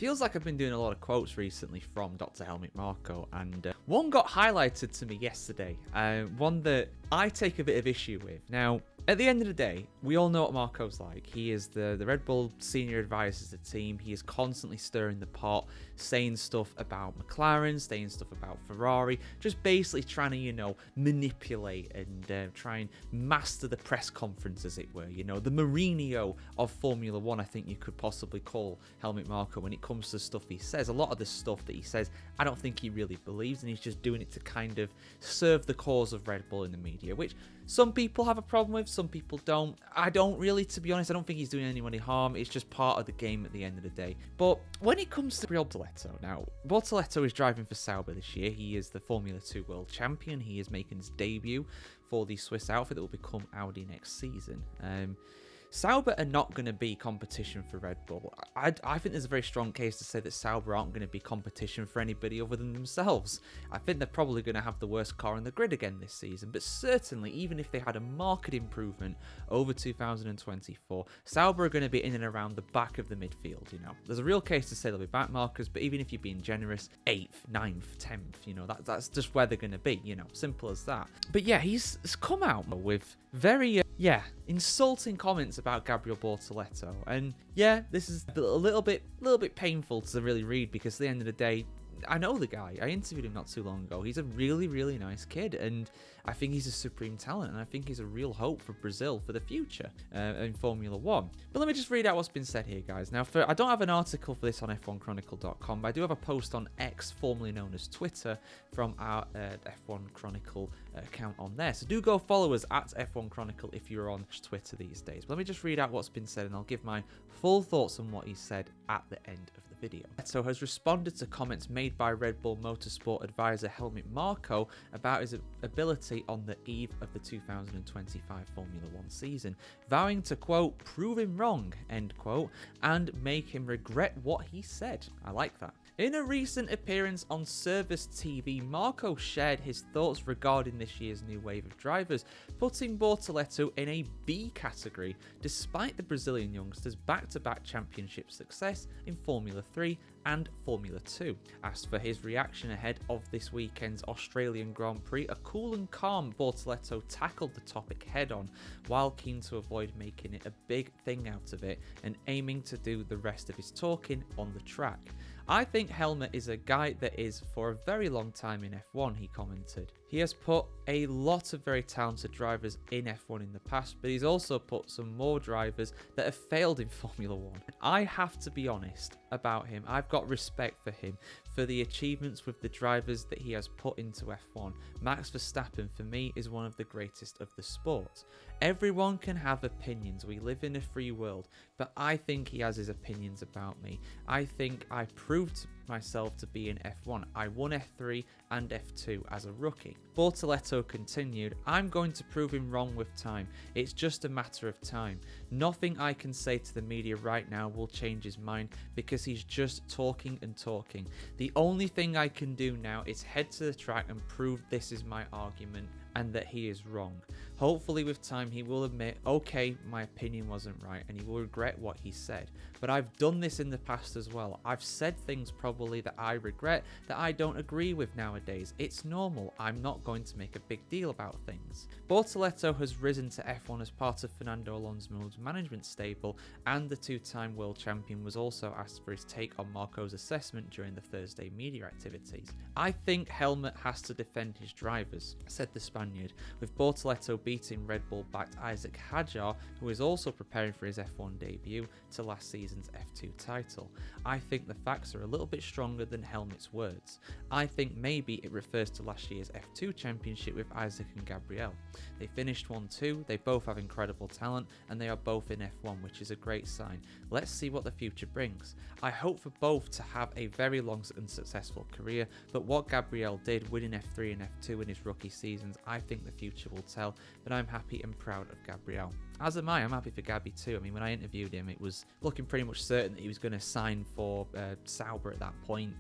feels like I've been doing a lot of quotes recently from Dr. Helmut Marko, and one got highlighted to me yesterday, one that I take a bit of issue with. Now, at the end of the day, we all know what Marko's like. He is the Red Bull senior advisor to the team. He is constantly stirring the pot, saying stuff about McLaren, saying stuff about Ferrari, just basically trying to, manipulate and try and master the press conference, as it were. The Mourinho of Formula One, I think you could possibly call Helmut Marko when it comes to stuff he says. A lot of the stuff that he says, I don't think he really believes, and he's just doing it to kind of serve the cause of Red Bull in the media, which some people have a problem with, some people don't. I don't really, to be honest. I don't think he's doing anyone any harm. It's just part of the game at the end of the day. But when it comes to Gabriel Bortoleto, now, Bortoleto is driving for Sauber this year. He is the Formula 2 World Champion. He is making his debut for the Swiss outfit that will become Audi next season. Sauber are not going to be competition for Red Bull. I think there's a very strong case to say that Sauber aren't going to be competition for anybody other than themselves. I think they're probably going to have the worst car on the grid again this season, but certainly, even if they had a marked improvement over 2024, Sauber are going to be in and around the back of the midfield, There's a real case to say they'll be back markers, but even if you're being generous, 8th, 9th, 10th, that's just where they're going to be, simple as that. But yeah, he's come out with very, insulting comments about Gabriel Bortoleto, and yeah, this is a little bit painful to really read, because at the end of the day, I know the guy. I interviewed him not too long ago. He's a really, really nice kid, and I think he's a supreme talent, and I think he's a real hope for Brazil for the future in Formula One. But let me just read out what's been said here, guys. Now, I don't have an article for this on F1Chronicle.com, but I do have a post on X, formerly known as Twitter, from our F1 Chronicle account on there. So do go follow us at F1 Chronicle if you're on Twitter these days. But let me just read out what's been said, and I'll give my full thoughts on what he said at the end of the video. So has responded to comments made by Red Bull Motorsport advisor Helmut Marko about his ability on the eve of the 2025 Formula One season, vowing to, quote, prove him wrong, end quote, and make him regret what he said. I like that. In a recent appearance on Service TV, Marko shared his thoughts regarding this year's new wave of drivers, putting Bortoleto in a B category, despite the Brazilian youngster's back-to-back championship success in Formula 3 and Formula 2. Asked for his reaction ahead of this weekend's Australian Grand Prix, a cool and calm Bortoleto tackled the topic head-on, while keen to avoid making it a big thing out of it and aiming to do the rest of his talking on the track. I think Helmut is a guy that is for a very long time in F1, he commented. He has put a lot of very talented drivers in F1 in the past, but he's also put some more drivers that have failed in Formula 1. I have to be honest about him. I've got respect for him, for the achievements with the drivers that he has put into F1. Max Verstappen, for me, is one of the greatest of the sport. Everyone can have opinions. We live in a free world, but I think he has his opinions about me. I think I proved myself to be in F1. I won F3 and F2 as a rookie. Bortoleto continued, I'm going to prove him wrong with time. It's just a matter of time. Nothing I can say to the media right now will change his mind, because he's just talking and talking. The only thing I can do now is head to the track and prove this is my argument and that he is wrong. Hopefully with time he will admit, okay, my opinion wasn't right, and he will regret what he said. But I've done this in the past as well. I've said things probably that I regret, that I don't agree with nowadays. It's normal. I'm not going to make a big deal about things. Bortoleto has risen to F1 as part of Fernando Alonso's management stable, and the two-time world champion was also asked for his take on Marko's assessment during the Thursday media activities. I think Helmut has to defend his drivers, said the Spaniard, with Bortoleto beating Red Bull-backed Isaac Hadjar, who is also preparing for his F1 debut, to last season's F2 title. I think the facts are a little bit stronger than Helmut's words. I think maybe it refers to last year's F2 championship with Isaac and Gabriel. They finished 1-2, they both have incredible talent, and they are both in F1, which is a great sign. Let's see what the future brings. I hope for both to have a very long and successful career, but what Gabriel did, winning F3 and F2 in his rookie seasons, I think the future will tell, but I'm happy and proud of Gabriel. As am I. I'm happy for Gabby too. I mean, when I interviewed him, it was looking pretty much certain that he was going to sign for Sauber at that point.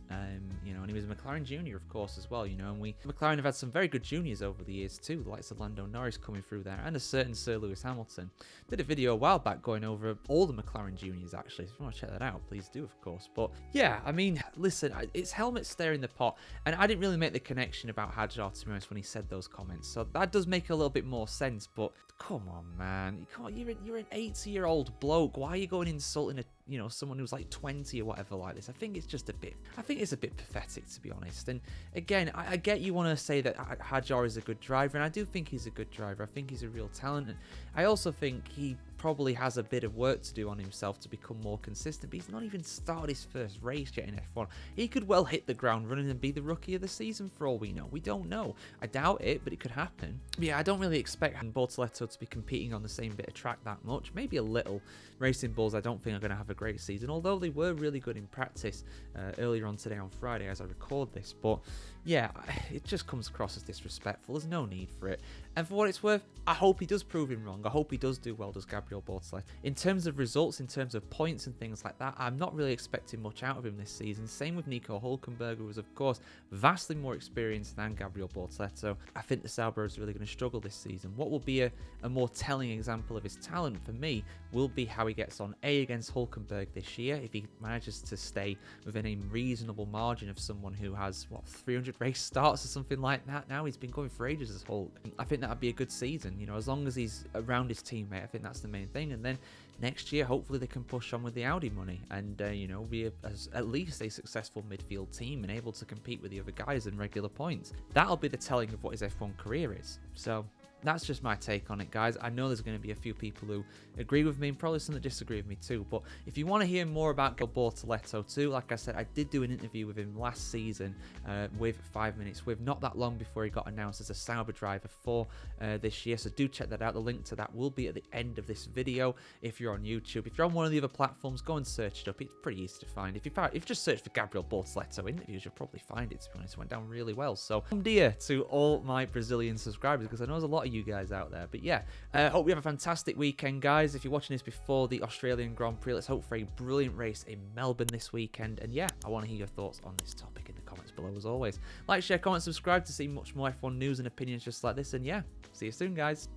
You know, and he was a McLaren junior, of course, as well. You know, and McLaren have had some very good juniors over the years too, the likes of Lando Norris coming through there, and a certain Sir Lewis Hamilton. Did a video a while back going over all the McLaren juniors, actually. So if you want to check that out, please do, of course. But yeah, I mean, listen, it's Helmut stirring the pot, and I didn't really make the connection about Hadjar, to be honest, when he said those comments. So that does make a little bit more sense. But come on, man, you're an 80-year-old bloke. Why are you going insulting someone who's like 20 or whatever like this? I think it's a bit pathetic, to be honest. And again, I get you want to say that Hadjar is a good driver, and I do think he's a good driver. I think he's a real talent, and I also think he probably has a bit of work to do on himself to become more consistent, but he's not even started his first race yet in F1. He could well hit the ground running and be the rookie of the season for all we know. We don't know. I doubt it, but it could happen. But yeah, I don't really expect Bortoleto to be competing on the same bit of track that much. Maybe a little. Racing Bulls, I don't think are going to have a great season, although they were really good in practice earlier on today on Friday as I record this. But yeah, it just comes across as disrespectful. There's no need for it. And for what it's worth, I hope he does prove him wrong. I hope he does do well, does Gabriel Bortoleto. In terms of results, in terms of points and things like that, I'm not really expecting much out of him this season. Same with Nico Hülkenberg, who was, of course, vastly more experienced than Gabriel Bortoleto. I think the Sauber is really going to struggle this season. What will be a more telling example of his talent for me will be how he gets on against Hülkenberg this year. If he manages to stay within a reasonable margin of someone who has, 300 race starts or something like that now. He's been going for ages as Hulk. I think that'd be a good season, as long as he's around his teammate. I think that's the main thing. And then next year, hopefully they can push on with the Audi money and, be at least a successful midfield team and able to compete with the other guys in regular points. That'll be the telling of what his F1 career is. So that's just my take on it, guys. I know there's going to be a few people who agree with me and probably some that disagree with me too. But if you want to hear more about Gabriel Bortoleto too, like I said, I did do an interview with him last season with 5 Minutes With, not that long before he got announced as a Sauber driver for this year. So do check that out. The link to that will be at the end of this video if you're on YouTube. If you're on one of the other platforms, go and search it up. It's pretty easy to find. If you just search for Gabriel Bortoleto interviews, you'll probably find it, to be honest. It went down really well. So dear to all my Brazilian subscribers, because I know there's a lot of you guys out there. But yeah, hope you have a fantastic weekend, guys. If you're watching this before the Australian Grand Prix, let's hope for a brilliant race in Melbourne this weekend. And yeah, I want to hear your thoughts on this topic in the comments below as always. Like, share, comment, subscribe to see much more F1 news and opinions just like this. And yeah, see you soon, guys.